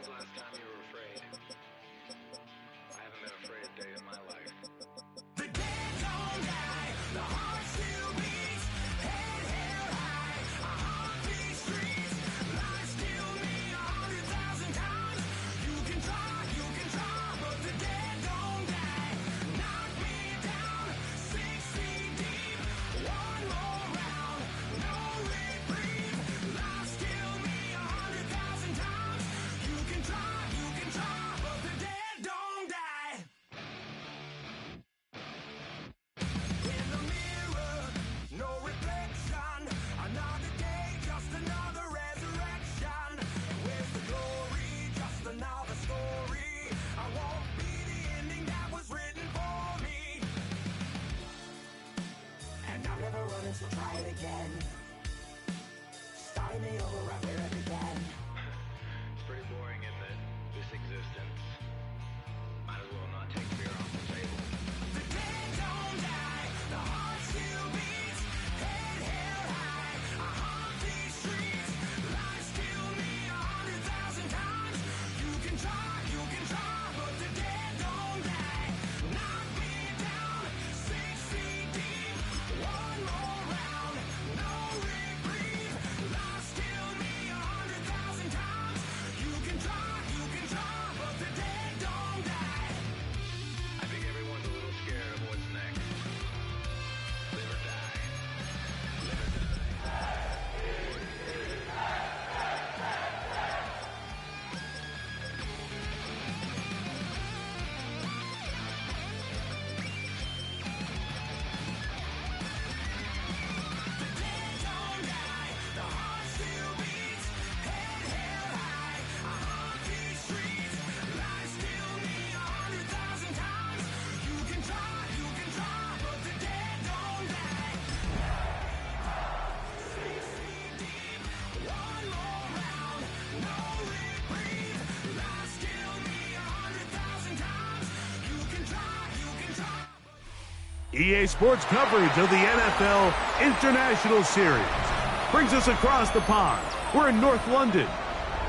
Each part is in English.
the last time you were afraid? I haven't been afraid a day in my life. The dead don't die, the heart still beats, head held high, I haunt these streets, lies kill me 100,000 times. You can try, but the dead don't die. Knock me down 6 feet deep, one more round, no reprieve. Lies kill me 100,000 times. You can try, but the dead don't die. In the mirror, no reflection. Another day, just another resurrection. Where's the glory? Just another story. I won't be the ending that was written for me. And I'm never running, so try it again. Starting me over right where it began. It's pretty boring, isn't it? This existence. Might as well not take fear off the table. The dead don't die, the heart still beats, head held high, I haunt these streets, lies kill me 100,000 times. You can try, but the dead don't die. Knock me down 6 feet deep, one more round, no reprieve. Lies kill me 100,000 times. You can try, but the dead don't die. I think everyone's a little scared of what's next. Live or die. Live or die. Don't die, the heart still beats, head held high, I haunt these streets, lies kill me 100,000 times. You can try, but the dead don't die. 6 feet deep, one more round, no reprieve. Lies kill me 100,000 times. You can try. EA Sports coverage of the NFL International Series brings us across the pond. We're in North London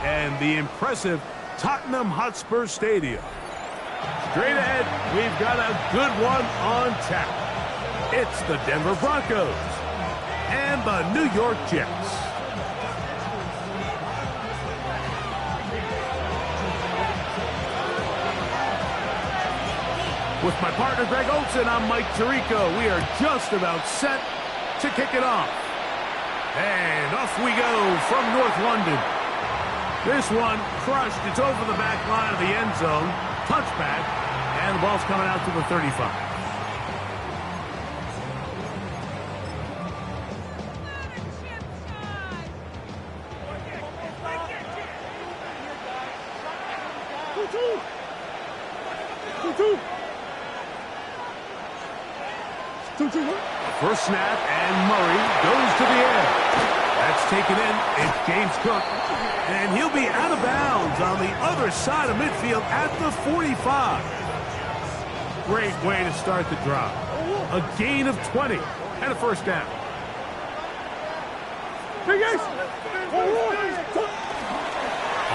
and the impressive Tottenham Hotspur Stadium. Straight ahead, we've got a good one on tap. It's the Denver Broncos and the New York Jets. With my partner, Greg Olson, I'm Mike Tirico. We are just about set to kick it off. And off we go from North London. This one crushed. It's over the back line of the end zone. Touchback. And the ball's coming out to the 35. First snap, and Murray goes to the air. That's taken in. It's James Cook. And he'll be out of bounds on the other side of midfield at the 45. Great way to start the drive. A gain of 20 and a first down.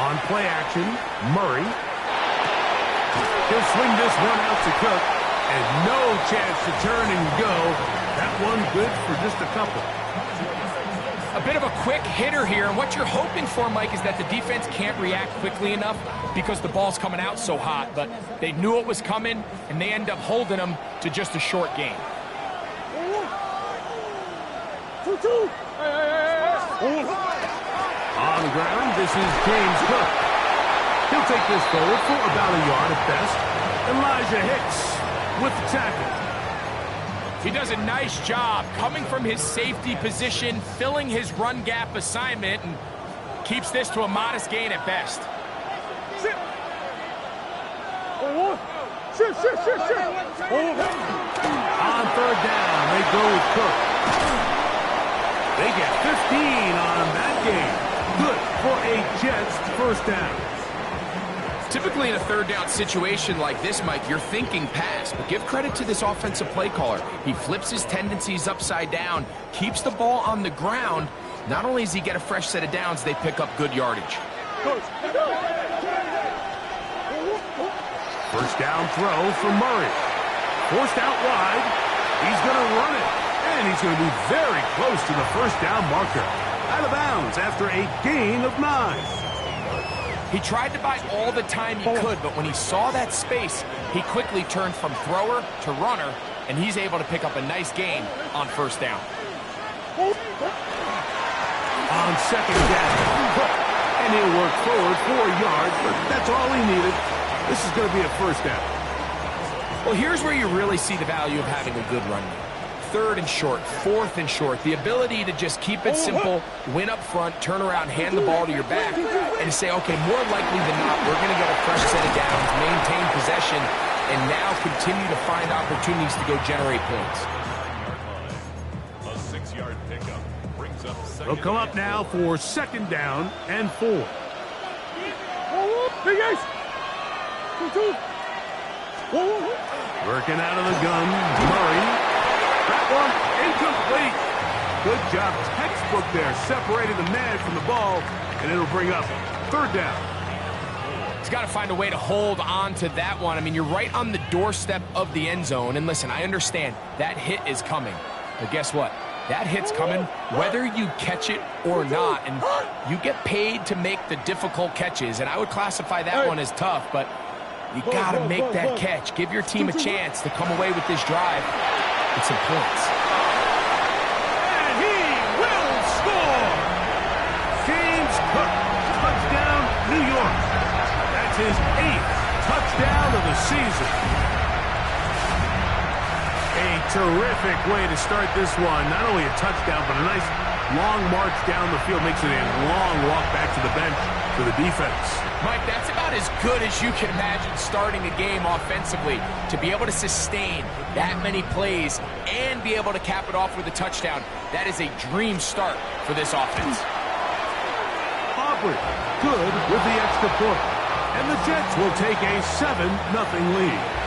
On play action, Murray. He'll swing this one out to Cook. And no chance to turn and go. That one good for just a couple. A bit of a quick hitter here, and what you're hoping for, Mike, is that the defense can't react quickly enough because the ball's coming out so hot. But they knew it was coming, and they end up holding them to just a short gain. On the ground, this is James Cook. He'll take this forward for about a yard at best. Elijah Hicks with the tackle. He does a nice job coming from his safety position, filling his run gap assignment, and keeps this to a modest gain at best. On third down, they go with Cook. They get 15 on that game. Good for a Jets first down. Typically in a third down situation like this, Mike, you're thinking pass, but give credit to this offensive play caller. He flips his tendencies upside down, keeps the ball on the ground, not only does he get a fresh set of downs, they pick up good yardage. First down throw for Murray. Forced out wide. He's going to run it. And he's going to be very close to the first down marker. Out of bounds after a gain of 9. He tried to buy all the time he could, but when he saw that space, he quickly turned from thrower to runner, and he's able to pick up a nice gain on first down. On second down, and he'll work forward 4 yards, but that's all he needed. This is going to be a first down. Well, here's where you really see the value of having a good run game. Third and short, fourth and short, the ability to just keep it simple, win up front, turn around, hand the ball to your back, and say, okay, more likely than not, we're going to get a fresh set of downs, maintain possession, and now continue to find opportunities to go generate points. A 6-yard pickup brings up second. They'll come up now for second down and 4. Working out of the gun, Murray. That one incomplete. Good job, textbook there, separating the man from the ball, and it'll bring up third down. He's got to find a way to hold on to that one. I mean, you're right on the doorstep of the end zone, and listen, I understand that hit is coming, but guess what? That hit's coming whether you catch it or not, and you get paid to make the difficult catches, and I would classify that one as tough, but you got to make that catch. Give your team a chance to come away with this drive. It's some points. And he will score! James Cook, touchdown, New York. That's his 8th touchdown of the season. A terrific way to start this one. Not only a touchdown, but a nice long march down the field. Makes it a long walk back to the bench for the defense. Mike, that's about as good as you can imagine starting a game offensively. To be able to sustain that many plays and be able to cap it off with a touchdown, that is a dream start for this offense. Aubrey, good with the extra point. And the Jets will take a 7-0 lead.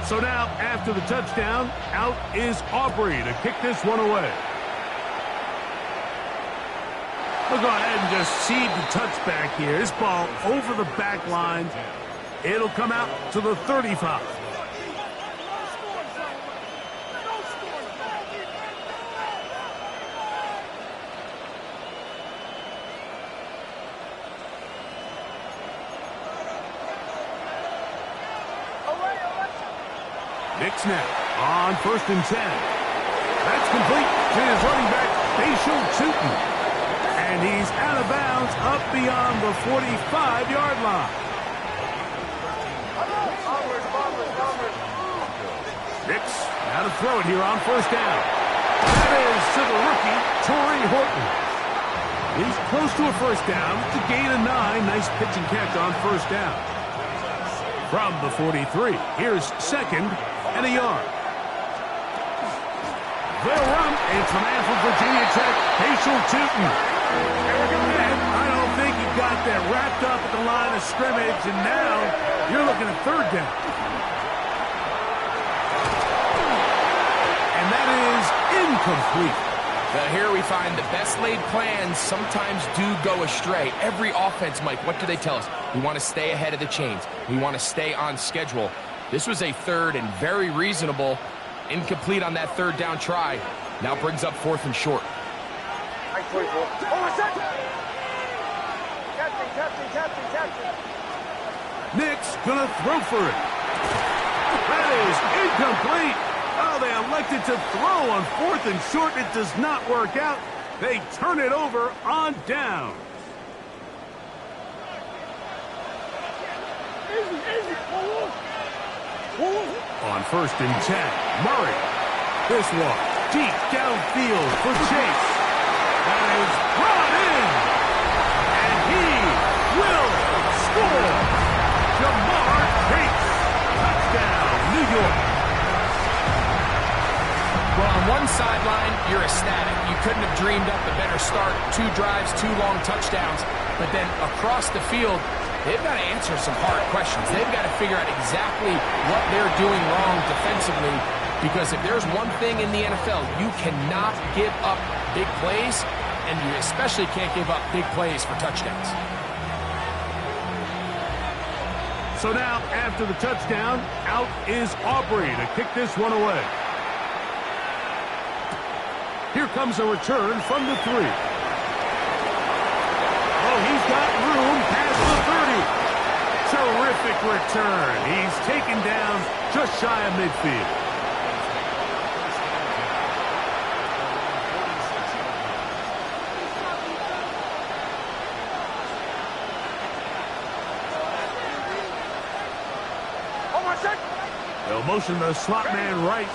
So now, after the touchdown, out is Aubrey to kick this one away. We'll go ahead and just seed the touchback here. This ball over the back line. It'll come out to the 35. Nick snap on 1st and 10. That's complete to his running back, Facial Tootin. And he's out of bounds up beyond the 45-yard line. Nix now to throw it here on 1st down. That is to the rookie, Torrey Horton. He's close to a first down. It's a gain of 9. Nice pitch and catch on 1st down. From the 43, here's 2nd and a yard. They'll run. It's the man from Virginia Tech, Facial Tootin. And I don't think he got that wrapped up at the line of scrimmage, and now you're looking at 3rd down. And that is incomplete. Well, here we find the best laid plans sometimes do go astray. Every offense, Mike, what do they tell us? We want to stay ahead of the chains. We want to stay on schedule. This was a 3rd and very reasonable. Incomplete on that 3rd down try. Now brings up 4th and short. Nick's gonna throw for it. That is incomplete. Oh, they elected to throw on 4th and short. It does not work out. They turn it over on down. On 1st and 10, Murray. This one deep downfield for Chase. That is brought in. And he will score. Jamar Chase. Touchdown, New York. Well, on one sideline, you're ecstatic. You couldn't have dreamed up a better start. 2 drives, 2 long touchdowns. But then across the field, they've got to answer some hard questions. They've got to figure out exactly what they're doing wrong defensively, because if there's one thing in the NFL, you cannot give up big plays, and you especially can't give up big plays for touchdowns. So now, after the touchdown, out is Aubrey to kick this one away. Here comes a return from the 3. Oh, he's got room past the 30. Terrific return. He's taken down just shy of midfield. They'll motion the slot man right.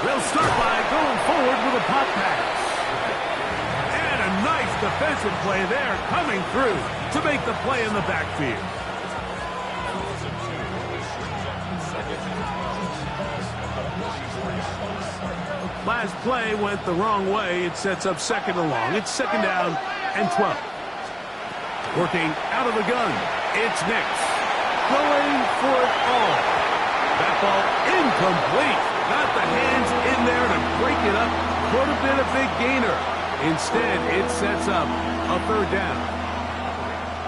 They'll start by going forward with a pop pass. And a nice defensive play there coming through to make the play in the backfield. Last play went the wrong way. It sets up 2nd and long. It's 2nd down and 12. Working out of the gun. It's Nix. Going for it all. That ball incomplete. Got the hands in there to break it up. Could have been a big gainer. Instead, it sets up a 3rd down.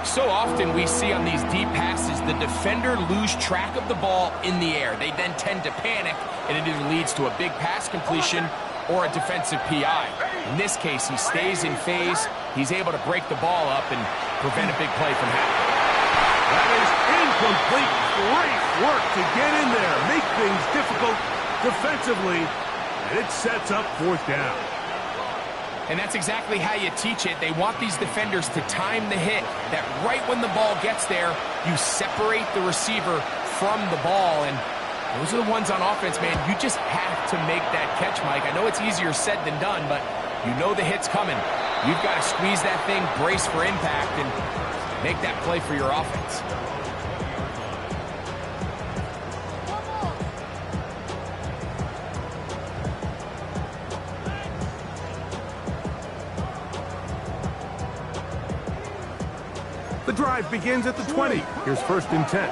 So often we see on these deep passes, the defender lose track of the ball in the air. They then tend to panic, and it either leads to a big pass completion or a defensive PI. In this case, he stays in phase. He's able to break the ball up and prevent a big play from happening. That is incomplete. Great work to get in there, make things difficult defensively, and it sets up 4th down. And that's exactly how you teach it. They want these defenders to time the hit, that right when the ball gets there, you separate the receiver from the ball. And those are the ones on offense, man. You just have to make that catch, Mike. I know it's easier said than done, but you know the hit's coming. You've got to squeeze that thing, brace for impact, and make that play for your offense. The drive begins at the 20. Here's 1st and 10.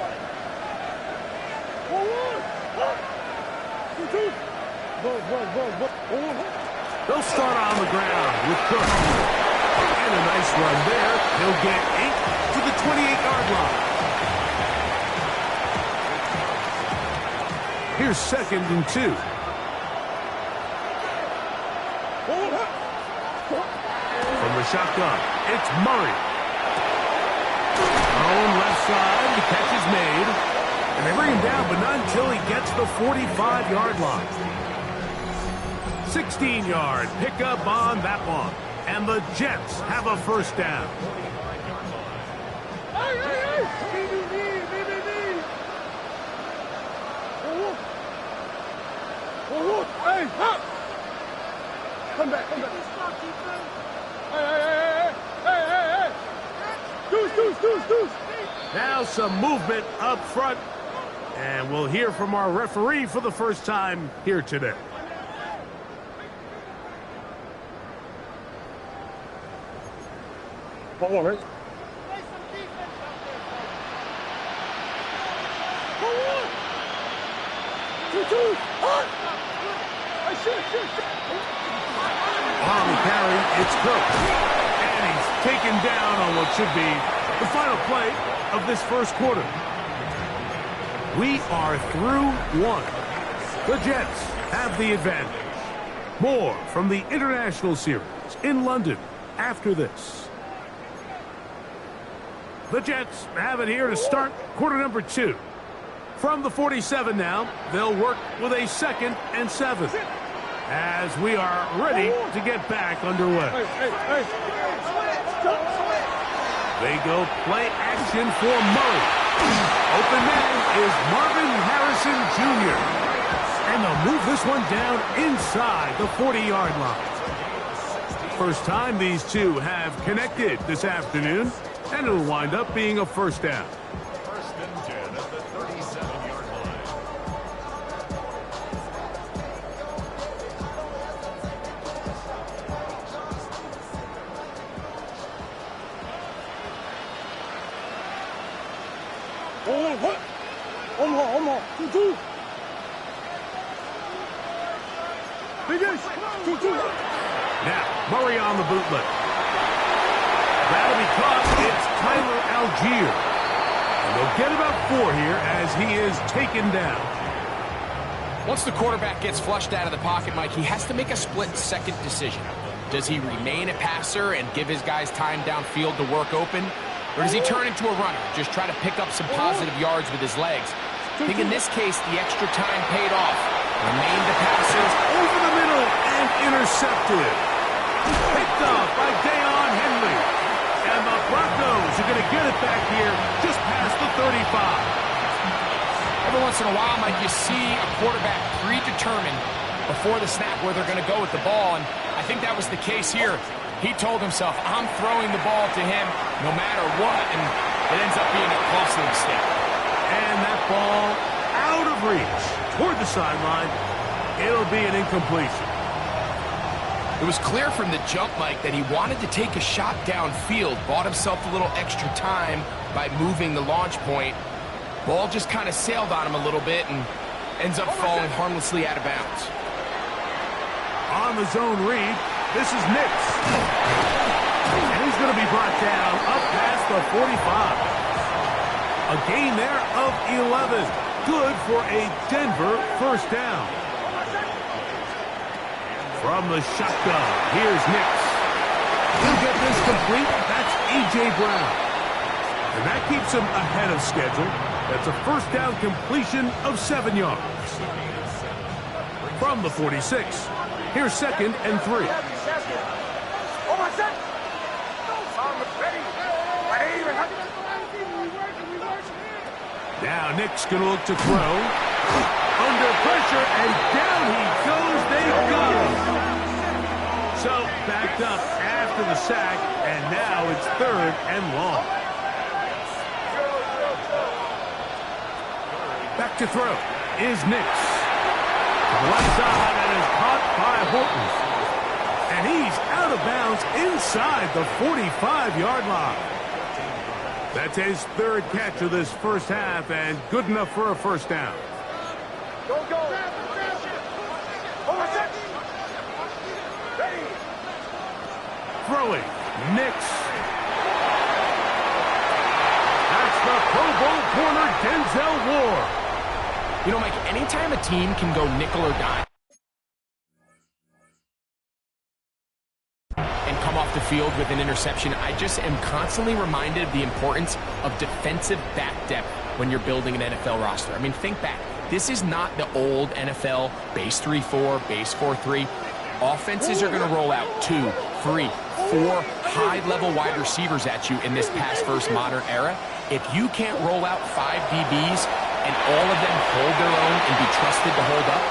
They'll start on the ground with Cook. And a nice run there. He'll get 8 to the 28-yard line. Here's 2nd and 2. From the shotgun, it's Murray. Own left side, the catch is made. And they bring him down, but not until he gets the 45-yard line. 16-yard pickup on that one. And the Jets have a 1st down. Come back. Deuce. Now some movement up front. And we'll hear from our referee for the first time here today. Hold on, right? On the carry, it's Cook. And he's taken down on what should be the final play of this 1st quarter. We are through 1. The Jets have the advantage. More from the International Series in London after this. The Jets have it here to start quarter number 2. From the 47 now, they'll work with a 2nd and 7. As we are ready to get back underway. They go play action for Murray. Open man is Marvin Harrison Jr. And they'll move this one down inside the 40-yard line. First time these two have connected this afternoon, and it'll wind up being a 1st down. 1st and 10 at the 37-yard line. One more. 2-2. Big Ace. 2-2. Now, Murray on the bootleg. That'll be caught. It's Tyler Algier. And they'll get about 4 here as he is taken down. Once the quarterback gets flushed out of the pocket, Mike, he has to make a split-second decision. Does he remain a passer and give his guys time downfield to work open? Or does he turn into a runner, just try to pick up some positive yards with his legs? I think in this case, the extra time paid off. Remained the passer. Over the middle and intercepted. Picked off by Deion Henry. And the Broncos are going to get it back here just past the 35. Every once in a while, Mike, you see a quarterback predetermined before the snap where they're going to go with the ball, and I think that was the case here. He told himself, I'm throwing the ball to him no matter what, and it ends up being a costly mistake. And that ball out of reach toward the sideline. It'll be an incompletion. It was clear from the jump, Mike, that he wanted to take a shot downfield, bought himself a little extra time by moving the launch point. Ball just kind of sailed on him a little bit and ends up falling harmlessly out of bounds. On the zone read, this is Nix. And he's going to be brought down up past the 45. A gain there of 11. Good for a Denver first down. From the shotgun, here's Nix. He'll get this complete. That's A.J. Brown. And that keeps him ahead of schedule. That's a first down completion of 7 yards. From the 46, here's 2nd and 3. Now Nick's going to look to throw. Under pressure, and down he goes. They got him. So backed up after the sack, and now it's 3rd and long. Back to throw is Nix. To the left side, and is caught by Horton. And he's out of bounds inside the 45-yard line. That's his 3rd catch of this first half, and good enough for a first down. Go. Throwing, Nix. That's the Pro Bowl corner, Denzel Ward. You know, Mike, anytime a team can go nickel or dime and come off the field with an interception, I just am constantly reminded of the importance of defensive back depth when you're building an NFL roster. I mean, think back. This is not the old NFL base 3-4, base 4-3. Offenses are going to roll out 2, 3, 4 high-level wide receivers at you in this pass-first modern era. If you can't roll out 5 DBs and all of them hold their own and be trusted to hold up,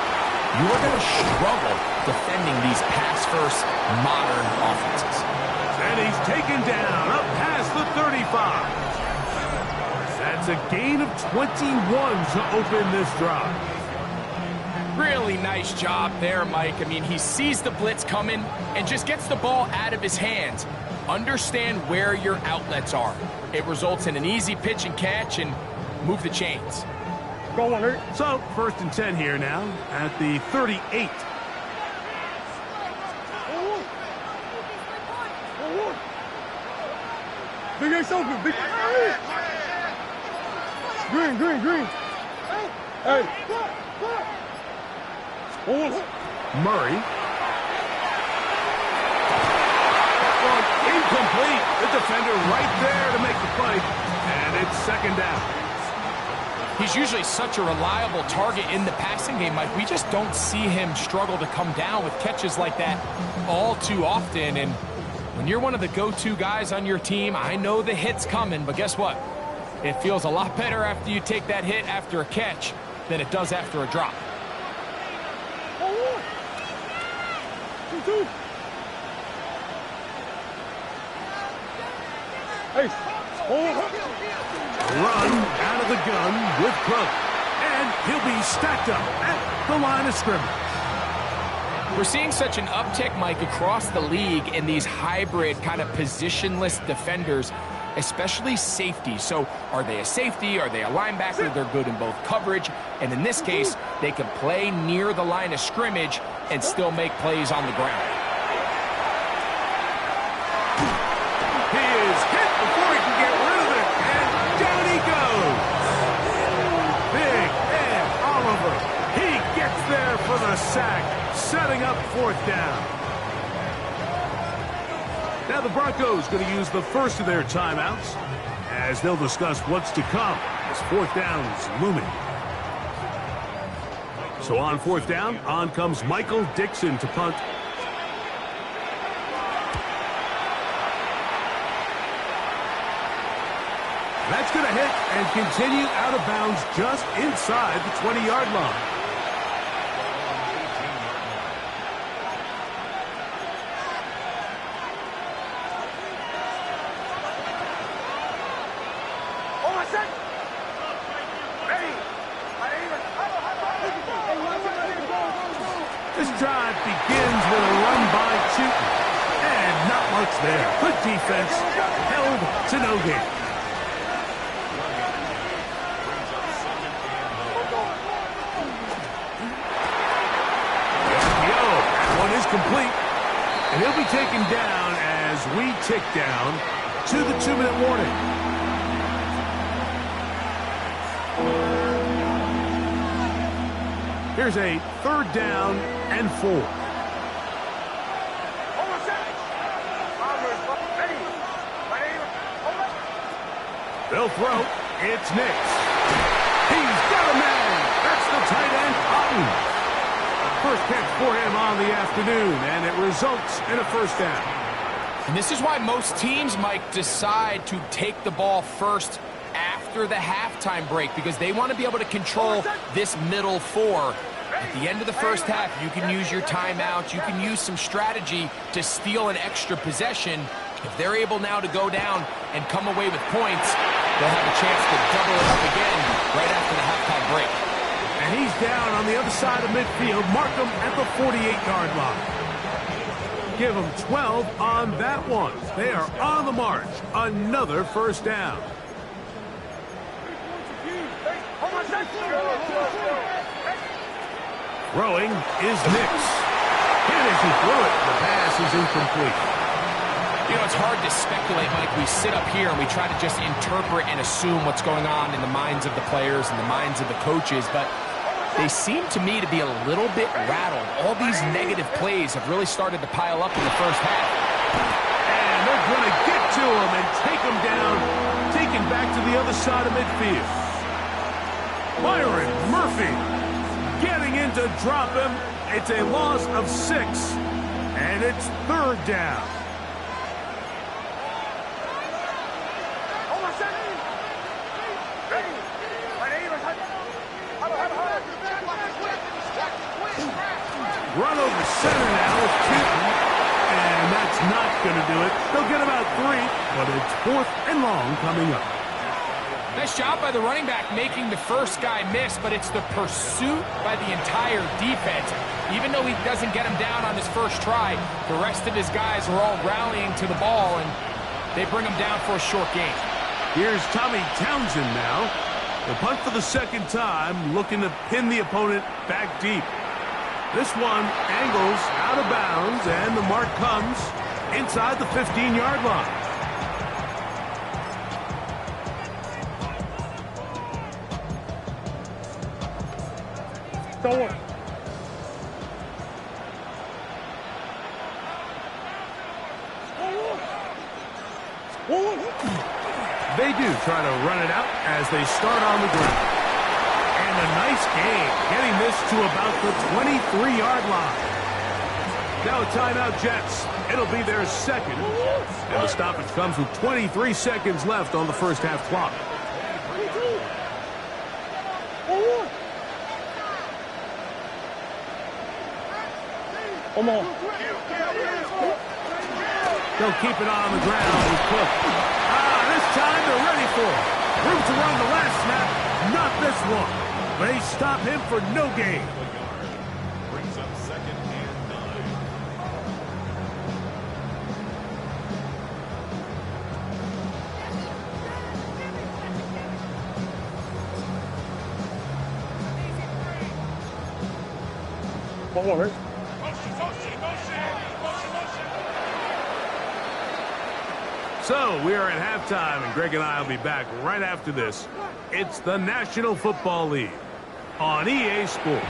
you're going to struggle defending these pass-first modern offenses. And he's taken down up past the 35. That's a gain of 21 to open this drive. Really nice job there, Mike. I mean, he sees the blitz coming and just gets the ball out of his hands. Understand where your outlets are. It results in an easy pitch and catch and move the chains. Go on, Hurt. So, 1st and 10 here now at the 38. Big Ace open. Big Green. Hey. Murray. Incomplete. The defender right there to make the play. And it's 2nd down. He's usually such a reliable target in the passing game, Mike. We just don't see him struggle to come down with catches like that all too often. And when you're one of the go-to guys on your team, I know the hit's coming, but guess what? It feels a lot better after you take that hit after a catch than it does after a drop. Hey. Run out of the gun with Crow. And he'll be stacked up at the line of scrimmage. We're seeing such an uptick, Mike, across the league in these hybrid kind of positionless defenders. especially safety. So are they a safety? Are they a linebacker? They're good in both coverage. And in this case, they can play near the line of scrimmage and still make plays on the ground. He is hit before he can get rid of it, and down he goes. Big man Oliver. He gets there for the sack, setting up 4th down. Now the Broncos going to use the first of their timeouts as they'll discuss what's to come as 4th down is looming. So on 4th down, on comes Michael Dixon to punt. That's going to hit and continue out of bounds just inside the 20-yard line. This drive begins with a run by Chutin. And not much there. Good defense. Held to no gain. That one is complete. And he'll be taken down as we tick down to the 2-minute warning. Here's a 3rd down and 4. They'll throw. It's Nix. He's got a man. That's the tight end, Otten. First catch for him on the afternoon, and it results in a 1st down. And this is why most teams, Mike, decide to take the ball first after the halftime break, because they want to be able to control this middle 4. At the end of the first half, you can use your timeouts. You can use some strategy to steal an extra possession. If they're able now to go down and come away with points, they'll have a chance to double it up again right after the halftime break. And he's down on the other side of midfield. Mark him at the 48-yard line. Give him 12 on that one. They are on the march. Another 1st down. Throwing is Nix. And as he threw it, the pass is incomplete. You know, it's hard to speculate, Mike. We sit up here and we try to just interpret and assume what's going on in the minds of the players and the minds of the coaches, but they seem to me to be a little bit rattled. All these negative plays have really started to pile up in the first half. And they're going to get to him and take him down, taken back to the other side of midfield. Byron Murphy getting in to drop him. It's a loss of 6, and it's 3rd down. Run over center now with Chutin, and that's not going to do it. They'll get about 3, but it's 4th and long coming up. Nice job by the running back making the first guy miss, but it's the pursuit by the entire defense. Even though he doesn't get him down on his first try, the rest of his guys are all rallying to the ball, and they bring him down for a short gain. Here's Tommy Townsend now. The punt for the 2nd time, looking to pin the opponent back deep. This one angles out of bounds, and the mark comes inside the 15-yard line. Don't worry. They do try to run it out as they start on the ground. And a nice gain, getting this to about the 23-yard line. Now a timeout, Jets. It'll be their 2nd. And the stoppage comes with 23 seconds left on the first half clock. Come on. They'll keep it on the ground with Cook. This time they're ready for it. Room to run the last snap. Not this one. They stop him for no gain. Brings up 2nd and 9. One more, right? So we are at halftime, and Greg and I will be back right after this. It's the National Football League on EA Sports.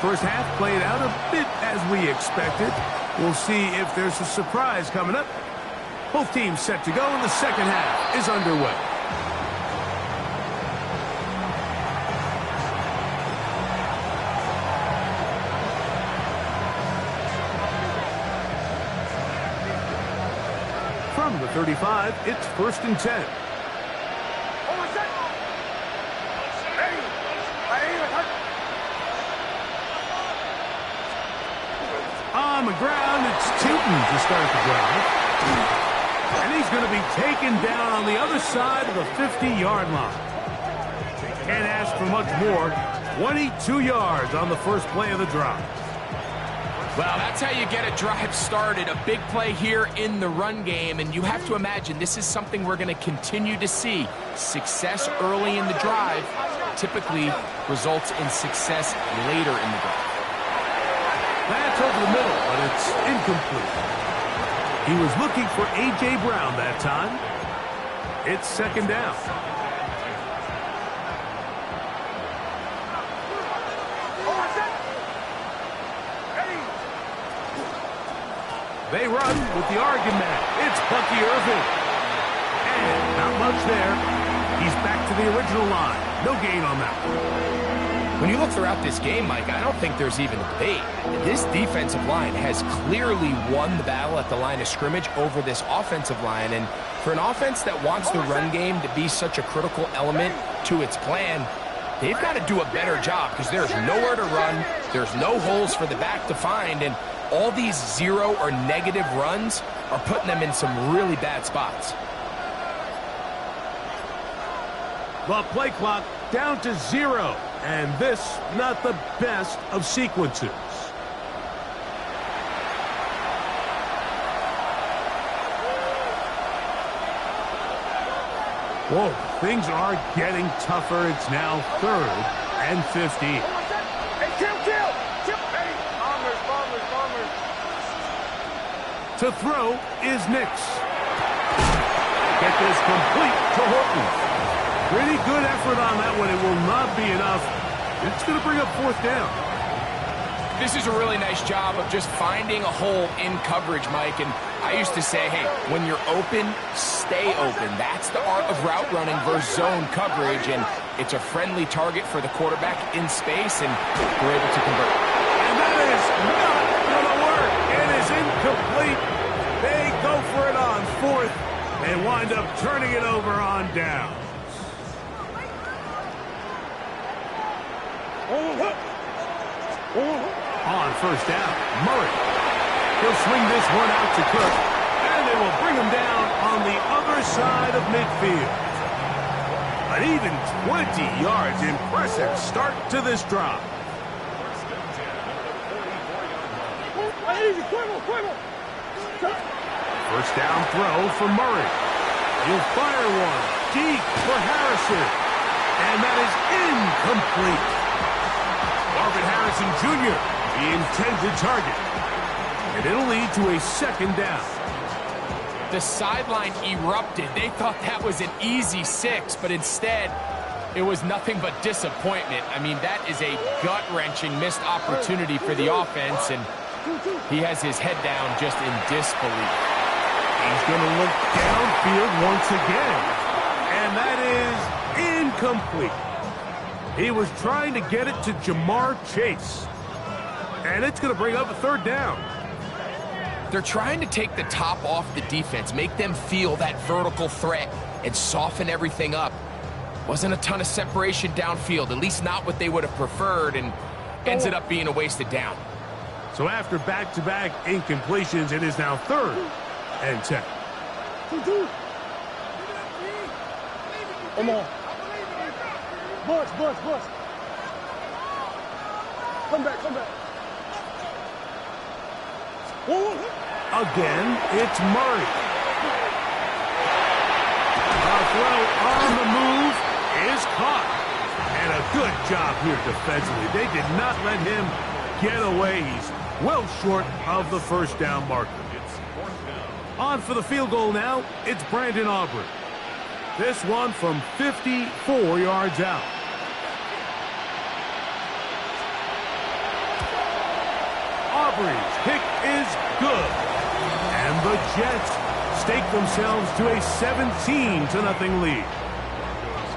First half played out a bit as we expected. We'll see if there's a surprise coming up. Both teams set to go, and the second half is underway. From the 35, it's 1st and 10. On the ground, it's Tootin to start the drive. And he's going to be taken down on the other side of the 50-yard line. Can't ask for much more. 22 yards on the first play of the drive. Well, that's how you get a drive started. A big play here in the run game, and you have to imagine this is something we're going to continue to see. Success early in the drive typically results in success later in the drive. That's over the middle, but it's incomplete. He was looking for A.J. Brown that time. It's second down. They run with the Oregon man. It's Bucky Irving. And not much there. He's back to the original line. No gain on that. When you look throughout this game, Mike, I don't think there's even a debate. This defensive line has clearly won the battle at the line of scrimmage over this offensive line. And for an offense that wants the run game to be such a critical element to its plan, they've got to do a better job because there's nowhere to run. There's no holes for the back to find. And all these zero or negative runs are putting them in some really bad spots. The play clock down to 0. And this, not the best of sequences. Whoa, things are getting tougher. It's now 3rd and 50. Hey, kill! Hey, bombers. To throw is Nix. Get this complete to Horton. Pretty good effort on that one. It will not be enough. It's going to bring up 4th down. This is a really nice job of just finding a hole in coverage, Mike. And I used to say, hey, when you're open, stay open. That's the art of route running versus zone coverage. And it's a friendly target for the quarterback in space, and we're able to convert. And that is not going to work. It is incomplete. They go for it on 4th and wind up turning it over on down. On 1st down, Murray. He'll swing this one out to Cook, and they will bring him down on the other side of midfield. An even 20 yards. Impressive start to this drive. First down throw for Murray. He'll fire one deep for Harrison, and that is incomplete. Marvin Harrison Jr., the intended target. And it'll lead to a 2nd down. The sideline erupted. They thought that was an easy 6, but instead, it was nothing but disappointment. I mean, that is a gut-wrenching missed opportunity for the offense, and he has his head down just in disbelief. He's going to look downfield once again. And that is incomplete. He was trying to get it to Jamar Chase. And it's going to bring up a 3rd down. They're trying to take the top off the defense, make them feel that vertical threat, and soften everything up. Wasn't a ton of separation downfield, at least not what they would have preferred, and ends it up being a wasted down. So after back-to-back incompletions, it is now 3rd and 10. Come on. Bus. Come back. Again, it's Murray. A throw on the move, is caught. And a good job here defensively. They did not let him get away. He's well short of the first down marker. It's fourth down. On for the field goal now, it's Brandon Aubrey. This one from 54 yards out. Aubrey's kick is good. And the Jets stake themselves to a 17-0 lead.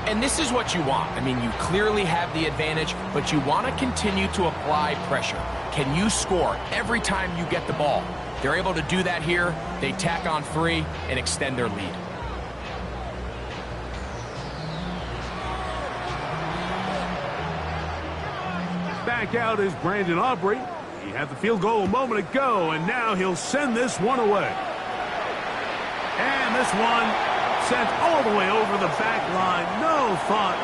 And this is what you want. I mean, you clearly have the advantage, but you want to continue to apply pressure. Can you score every time you get the ball? They're able to do that here. They tack on 3 and extend their lead. Back out is Brandon Aubrey. He had the field goal a moment ago, and now he'll send this one away. And this one sent all the way over the back line. No thought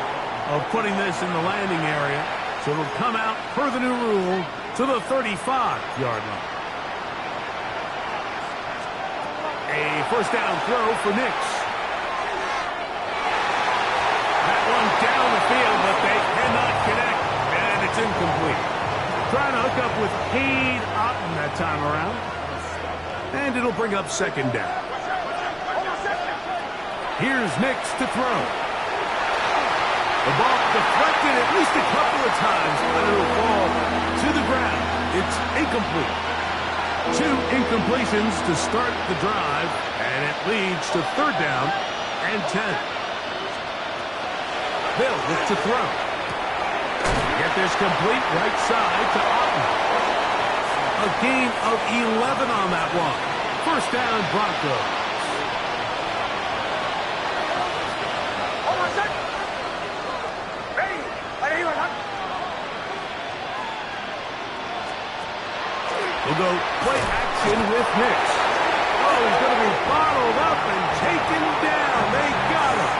of putting this in the landing area. So it'll come out per the new rule to the 35-yard line. A first down throw for Nix. That one down the field, but they cannot connect, and it's incomplete. Trying to hook up with Cade Otton that time around. And it'll bring up second down. Here's Nix to throw. The ball deflected at least a couple of times, but it'll fall to the ground. It's incomplete. 2 incompletions to start the drive, and it leads to third down and 10. They'll look to throw. Get this complete right side to Otton. A gain of 11 on that one. First down, Broncos. We'll go play action with Nix. Oh, he's going to be bottled up and taken down. They got him.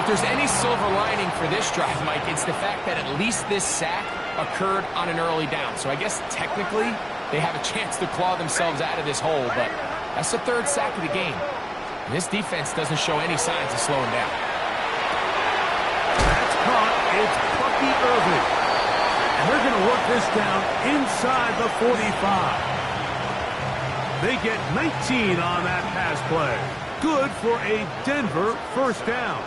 If there's any silver lining for this drive, Mike, it's the fact that at least this sack occurred on an early down. So I guess technically they have a chance to claw themselves out of this hole, but that's the 3rd sack of the game. And this defense doesn't show any signs of slowing down. That's caught. It's Bucky Irving. And they're going to work this down inside the 45. They get 19 on that pass play. Good for a Denver first down.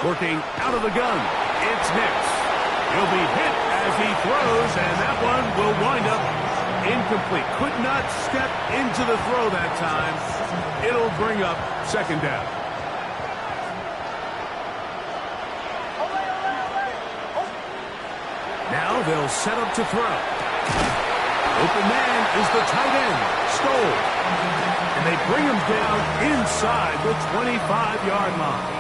Working out of the gun, it's Nix. He'll be hit as he throws, and that one will wind up incomplete. Could not step into the throw that time. It'll bring up second down. Now they'll set up to throw. Open man is the tight end, Stoll. And they bring him down inside the 25-yard line.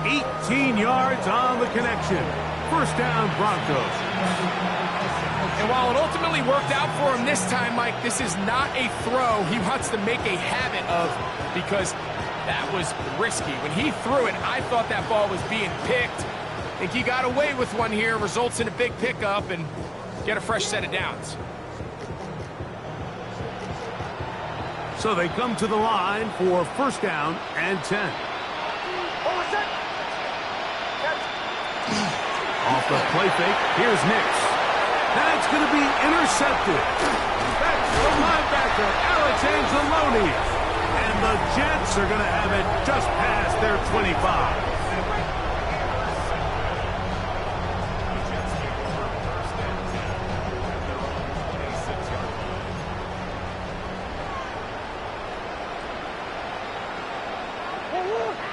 18 yards on the connection. First down, Broncos. And while it ultimately worked out for him this time, Mike, this is not a throw he wants to make a habit of because that was risky. When he threw it, I thought that ball was being picked. I think he got away with one here, results in a big pickup, and get a fresh set of downs. So they come to the line for first down and 10. Off the play fake, here's Nix. That's going to be intercepted. That's the linebacker, Alex Anzalone. And the Jets are going to have it just past their 25.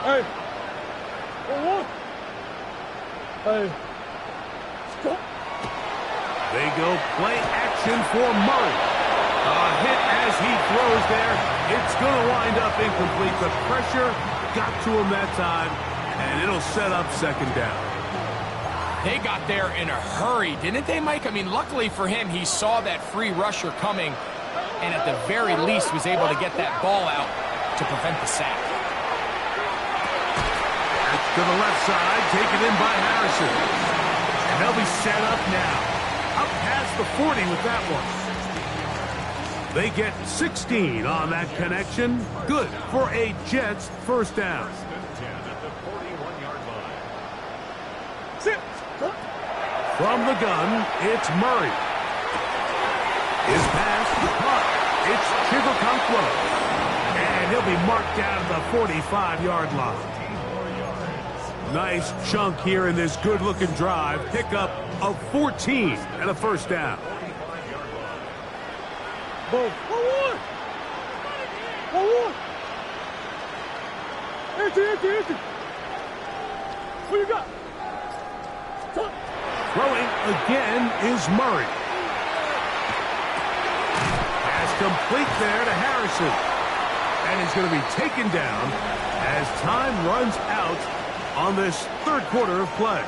Hey. Hey. Stop. They go play action for Murray. A hit as he throws there. It's going to wind up incomplete. The pressure got to him that time, and it'll set up second down. They got there in a hurry, didn't they, Mike? I mean, luckily for him, he saw that free rusher coming, and at the very least was able to get that ball out to prevent the sack. To the left side, taken in by Harrison. And they'll be set up now. Up past the 40 with that one. They get 16 on that connection. Good for a Jets first down. First and 10 at the 41-yard line. Sit. From the gun, it's Murray. His pass caught. It's Chigokonkwo. And he'll be marked down at the 45-yard line. Nice chunk here in this good-looking drive. Pickup of 14 and a first down. Boom. 1-1. 1-1. Empty. What you got? Throwing again is Murray. Pass complete there to Harrison. And he's going to be taken down as time runs out on this third quarter of play.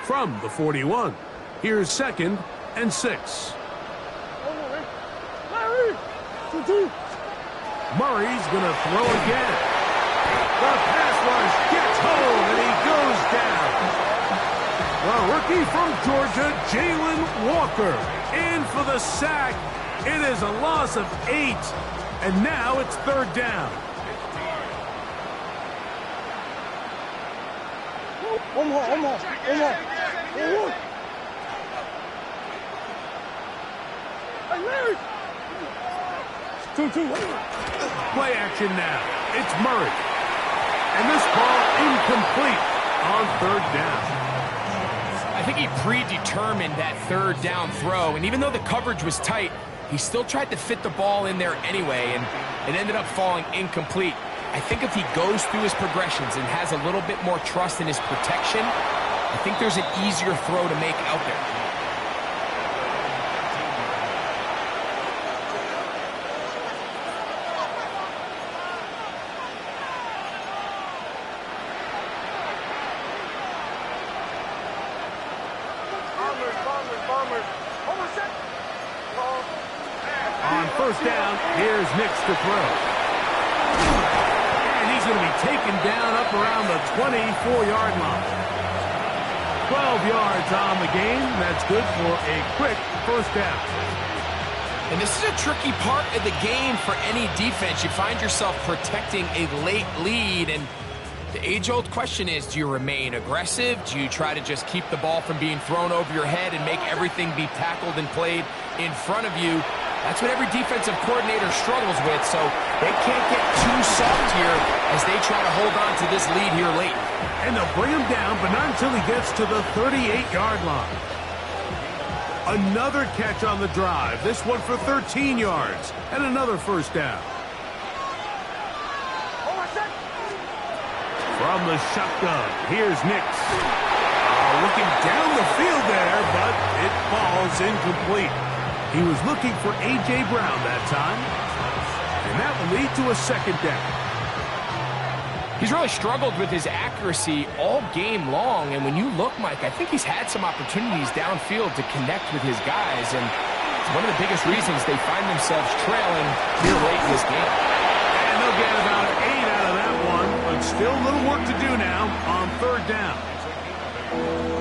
From the 41, here's 2nd and 6. Larry. 2-2. Murray's going to throw again. The pass rush gets home, and he goes down. The rookie from Georgia, Jalen Walker, in for the sack. It is a loss of 8, and now it's third down. One more. 1-1. Hey, Larry. 2-2. Play action now. It's Murray. And this ball incomplete on third down. I think he predetermined that third down throw, and even though the coverage was tight, he still tried to fit the ball in there anyway, and it ended up falling incomplete. I think if he goes through his progressions and has a little bit more trust in his protection, I think there's an easier throw to make out there. Bombers. On first down, here's Nix to throw. And he's going to be taken down up around the 24-yard line. 12 yards on the game. That's good for a quick first down. And this is a tricky part of the game for any defense. You find yourself protecting a late lead, and the age-old question is, do you remain aggressive? Do you try to just keep the ball from being thrown over your head and make everything be tackled and played in front of you? That's what every defensive coordinator struggles with, so they can't get too soft here as they try to hold on to this lead here late. And they'll bring him down, but not until he gets to the 38-yard line. Another catch on the drive, this one for 13 yards, and another first down. From the shotgun, here's Nix. Looking down the field there, but it falls incomplete. He was looking for A.J. Brown that time, and that will lead to a second down. He's really struggled with his accuracy all game long, and when you look, Mike, I think he's had some opportunities downfield to connect with his guys, and it's one of the biggest reasons they find themselves trailing here late in this game. And they'll get about 8 out of that one, but still a little work to do now on third down.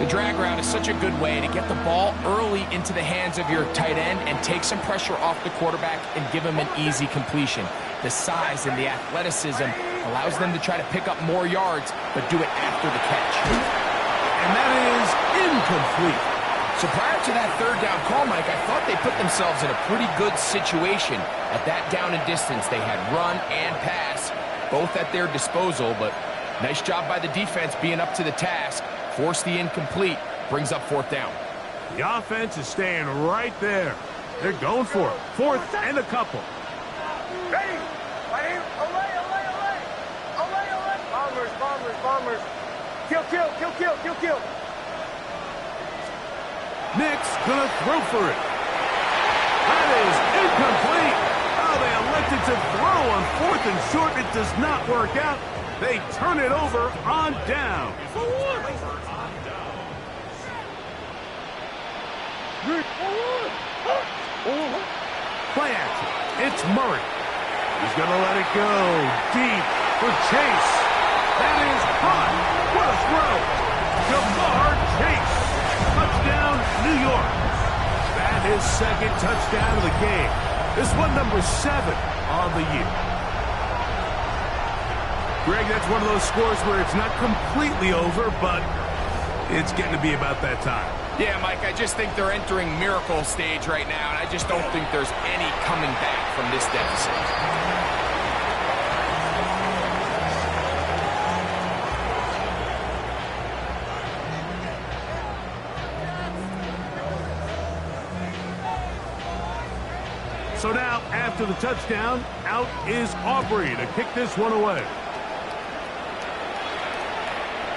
The drag route is such a good way to get the ball early into the hands of your tight end and take some pressure off the quarterback and give him an easy completion. The size and the athleticism allows them to try to pick up more yards, but do it after the catch. And that is incomplete. So prior to that third down call, Mike, I thought they put themselves in a pretty good situation. At that down and distance, they had run and pass, both at their disposal, but nice job by the defense being up to the task. Force the incomplete, brings up fourth down. The offense is staying right there. They're going for it. Fourth and a couple. Ready? Right here. Olay. Bombers. Kill. Nix gonna throw for it. That is incomplete. Oh, they elected to throw on fourth and short. It does not work out. They turn it over on down. Play action. It's Murray. He's going to let it go. Deep for Chase. That is caught. What a throw. Jamar Chase. Touchdown, New York. That his second touchdown of the game. This one number 7 on the year. Greg, that's one of those scores where it's not completely over, but it's getting to be about that time. Yeah, Mike, I just think they're entering miracle stage right now, and I just don't think there's any coming back from this deficit. So now, after the touchdown, out is Aubrey to kick this one away.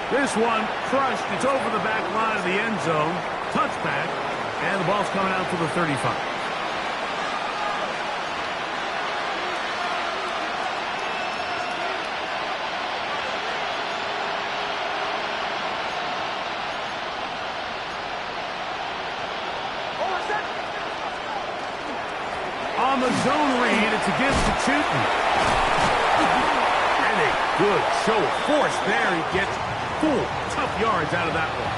This one crushed. It's over the back line of the end zone. Touchback. And the ball's coming out to the 35. On the zone read, it's a give to Chutin. And a good show of force there. He gets 4 tough yards out of that one.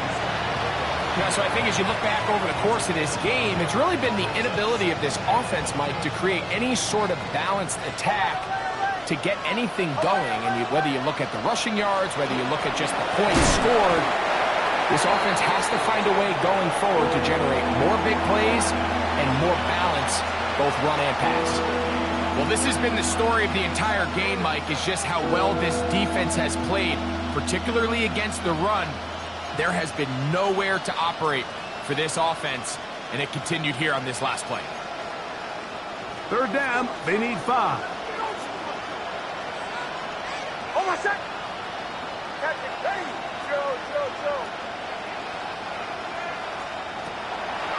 Yeah, so I think as you look back over the course of this game, it's really been the inability of this offense, Mike, to create any sort of balanced attack to get anything going. And whether you look at the rushing yards, whether you look at just the points scored, this offense has to find a way going forward to generate more big plays and more balance, both run and pass. Well, this has been the story of the entire game, Mike, is just how well this defense has played, particularly against the run. There has been nowhere to operate for this offense, and it continued here on this last play. Third down, they need 5. Oh, my son! Captain, ready! Joe.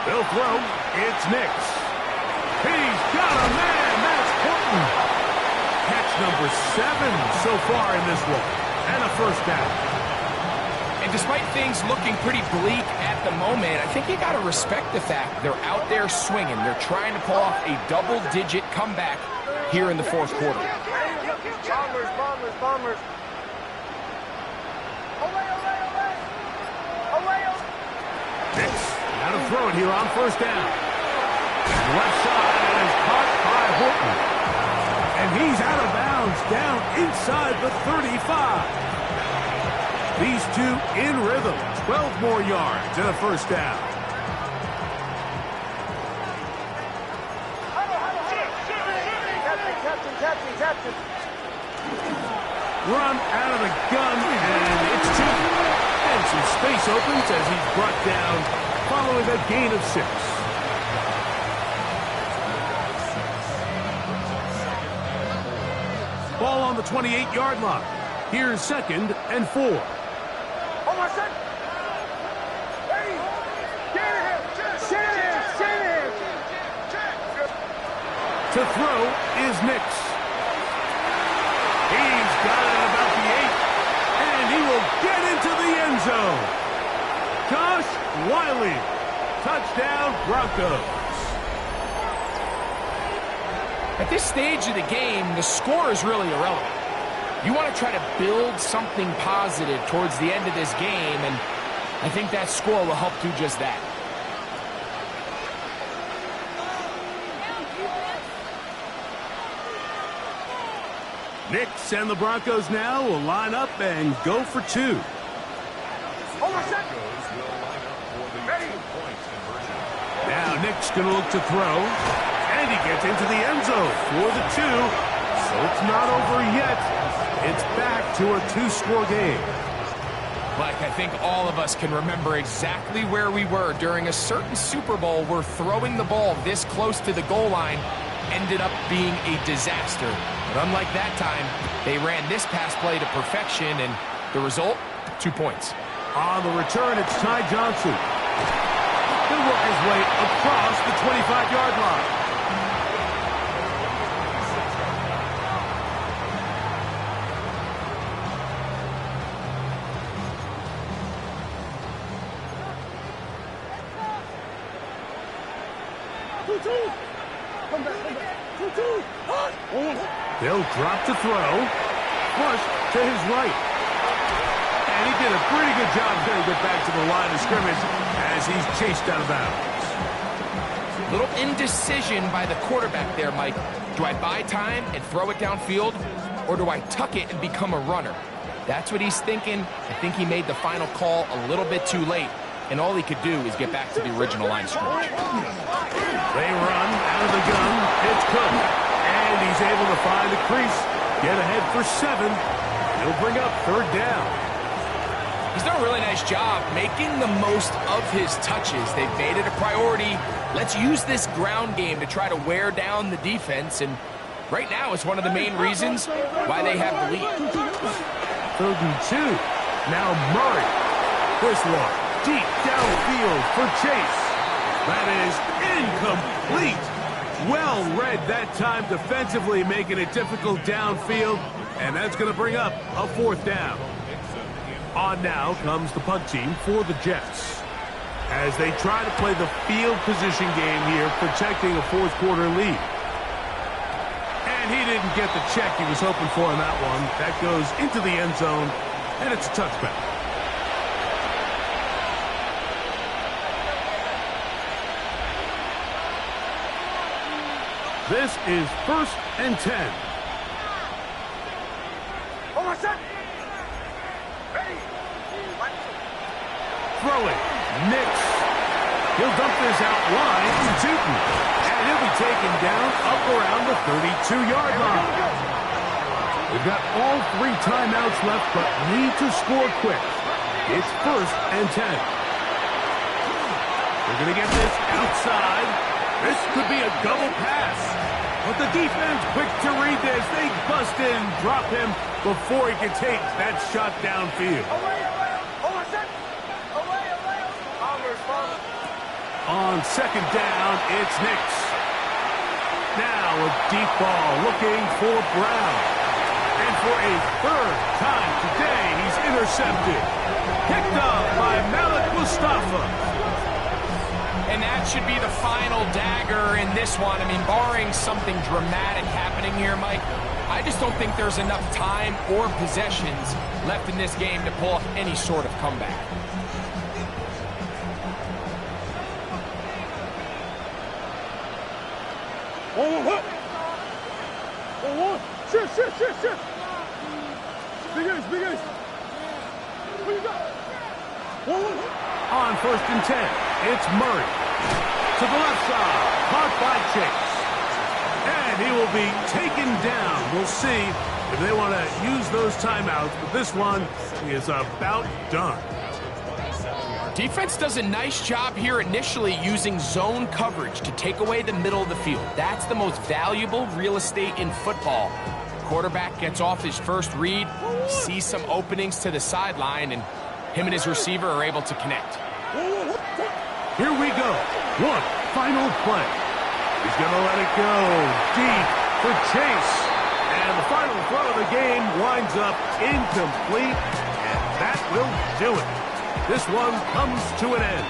They'll throw. It's Nix. He's got a man. That's Horton. Catch number 7 so far in this one. And a first down. And despite things looking pretty bleak at the moment, I think you got to respect the fact they're out there swinging. They're trying to pull off a double-digit comeback here in the fourth quarter. Bombers. Away. Nix, now to throw it here on first down. Left side is caught by Horton. And he's out of bounds down inside the 35. These two in rhythm. 12 more yards and a first down. Captain. Run out of the gun, and it's 2. And some space opens as he's brought down following a gain of 6. Ball on the 28-yard line. Here's 2nd and 4. Oh, my son! Ready! Get him! To throw is Nix. He's got it at about the 8, and he will get into the end zone. Josh Wiley, touchdown Broncos. At this stage of the game, the score is really irrelevant. You want to try to build something positive towards the end of this game, and I think that score will help do just that. Nix and the Broncos now will line up and go for 2. Oh, my son! Ready! Now Nix going to look to throw, and he gets into the end zone for the 2. So it's not over yet. It's back to a 2-score game. Mike, I think all of us can remember exactly where we were during a certain Super Bowl where throwing the ball this close to the goal line ended up being a disaster. But unlike that time, they ran this pass play to perfection, and the result, 2 points. On the return, it's Ty Johnson. He'll work his way across the 25-yard line. Come back. 2-2. They'll drop to throw. Flush to his right. And he did a pretty good job there to get back to the line of scrimmage as he's chased out of bounds. Little indecision by the quarterback there, Mike. Do I buy time and throw it downfield, or do I tuck it and become a runner? That's what he's thinking. I think he made the final call a little bit too late, and all he could do is get back to the original line of scrimmage. They run out of the gun. It's Cook. And he's able to find the crease. Get ahead for 7. He'll bring up 3rd down. He's done a really nice job making the most of his touches. They've made it a priority. Let's use this ground game to try to wear down the defense, and right now it's one of the main reasons why they have the lead. 3rd and 2. Now Murray. This one deep downfield for Chase. That is incomplete. Well read that time defensively, making it difficult downfield, and that's going to bring up a 4th down. On now comes the punt team for the Jets, as they try to play the field position game here, protecting a 4th quarter lead. And he didn't get the check he was hoping for on that one. That goes into the end zone, and it's a touchback. This is 1st and 10. Hold on, set. Ready. Throwing. Nix. He'll dump this out wide to Tootin. And he'll be taken down up around the 32-yard line. We've got all 3 timeouts left, but need to score quick. It's 1st and 10. They're going to get this outside. This could be a double pass. But the defense quick to read this. They bust in and drop him before he can take that shot downfield. Hold on, set. Away. On 2nd down, it's Nix. Now a deep ball looking for Brown. And for a 3rd time today, he's intercepted. Picked up by Malik Mustafa. And that should be the final dagger in this one. I mean, barring something dramatic happening here, Mike, I just don't think there's enough time or possessions left in this game to pull off any sort of comeback. Shift. Big ace. What you got? On 1st and 10, it's Murray. To the left side, caught by Chase. And he will be taken down. We'll see if they want to use those timeouts, but this one is about done. Defense does a nice job here initially using zone coverage to take away the middle of the field. That's the most valuable real estate in football. Quarterback gets off his first read, sees some openings to the sideline, and him and his receiver are able to connect. Here we go. One final play. He's going to let it go deep for Chase. And the final throw of the game winds up incomplete, and that will do it. This one comes to an end.